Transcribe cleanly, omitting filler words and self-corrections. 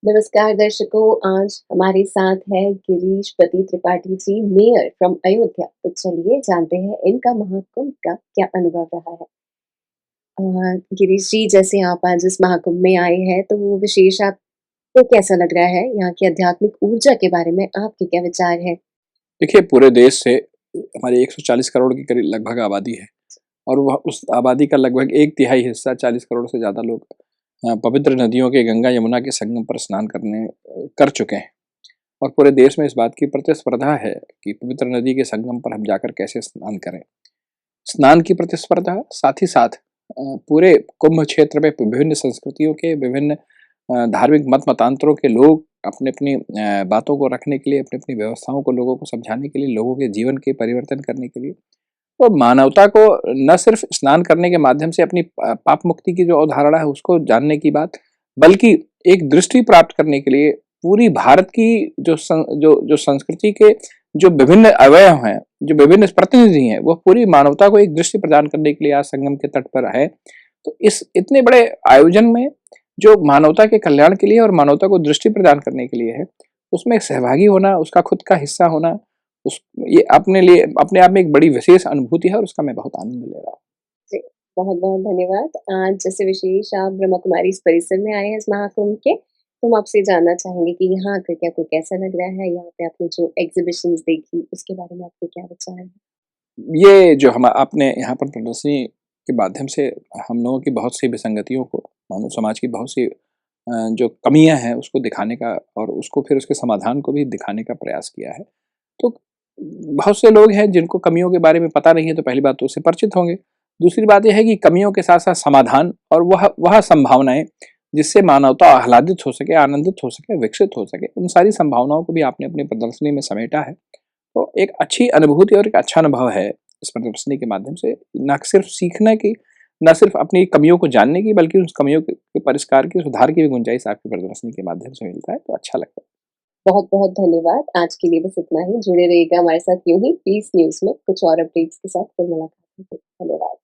नमस्कार दर्शकों, आज हमारे साथ है गिरीश पति त्रिपाठी जी, मेयर फ्रॉम अयोध्या। तो चलिए जानते हैं इनका महाकुंभ का क्या अनुभव रहा है। अ, गिरीश जी, जैसे आप आज इस महाकुंभ में आए हैं, तो वो विशेष आपको कैसा लग रहा है? यहाँ की आध्यात्मिक ऊर्जा के बारे में आपके क्या विचार हैं? देखिए, पूरे देश से हमारी 140 करोड़ की करीब लगभग आबादी है और वह उस आबादी का लगभग 1 तिहाई हिस्सा 40 करोड़ से ज़्यादा लोग पवित्र नदियों के गंगा, यमुना के संगम पर स्नान कर चुके हैं और पूरे देश में इस बात की प्रतिस्पर्धा है कि पवित्र नदी के संगम पर हम जाकर कैसे स्नान करें। स्नान की प्रतिस्पर्धा, साथ ही साथ पूरे कुंभ क्षेत्र में विभिन्न संस्कृतियों के, विभिन्न धार्मिक मतांतरों के लोग अपनी-अपनी बातों को रखने के लिए, अपनी-अपनी व्यवस्थाओं को लोगों को समझाने के लिए, लोगों के जीवन के परिवर्तन करने के लिए, तो मानवता को न सिर्फ स्नान करने के माध्यम से अपनी पाप मुक्ति की जो अवधारणा है उसको जानने की बात, बल्कि एक दृष्टि प्राप्त करने के लिए पूरी भारत की जो संस्कृति के जो विभिन्न अवयव हैं, जो विभिन्न प्रतिनिधि हैं, वो पूरी मानवता को एक दृष्टि प्रदान करने के लिए आज संगम के तट पर है। तो इस इतने बड़े आयोजन में जो मानवता के कल्याण के लिए और मानवता को दृष्टि प्रदान करने के लिए है, उसमें सहभागी होना, उसका खुद का हिस्सा होना, उस ये अपने लिए अपने आप में एक बड़ी विशेष अनुभूति है और उसका मैं बहुत आनंद ले रहा हूँ। जी, बहुत-बहुत धन्यवाद। आज जैसे विशेष आप ब्रह्मा कुमारी इस परिसर में आए हैं इस महाकुंभ के, तो हम आपसे जानना चाहेंगे कि यहाँ आकर के आपको कैसा लग रहा है? यहाँ पे आपने जो एग्ज़िबिशन्स देखी, उसके बारे में आपके क्या विचार हैं? ये जो हम आपने यहाँ पर प्रदर्शनी के माध्यम से हम लोगों की बहुत सी विसंगतियों को, मानव समाज की बहुत सी जो कमियाँ हैं उसको दिखाने का और उसको फिर उसके समाधान को भी दिखाने का प्रयास किया है। तो बहुत से लोग हैं जिनको कमियों के बारे में पता नहीं है, तो पहली बात तो उससे परिचित होंगे। दूसरी बात ये है कि कमियों के साथ-साथ समाधान और वह संभावनाएँ जिससे मानवता आह्लादित हो सके, आनंदित हो सके, विकसित हो सके, उन सारी संभावनाओं को भी आपने अपनी प्रदर्शनी में समेटा है। तो एक अच्छी अनुभूति और एक अच्छा अनुभव है इस प्रदर्शनी के माध्यम से, ना सिर्फ़ सीखने की, ना सिर्फ़ अपनी कमियों को जानने की, बल्कि उस कमियों के परिष्कार की, सुधार की भी गुंजाइश आपकी प्रदर्शनी के माध्यम से मिलता है, तो अच्छा लगता है। बहुत-बहुत धन्यवाद। आज के लिए बस इतना ही। जुड़े रहिएगा हमारे साथ यूँ ही पीस न्यूज़ में कुछ और अपडेट्स के साथ फिर मुलाकात होगी। धन्यवाद।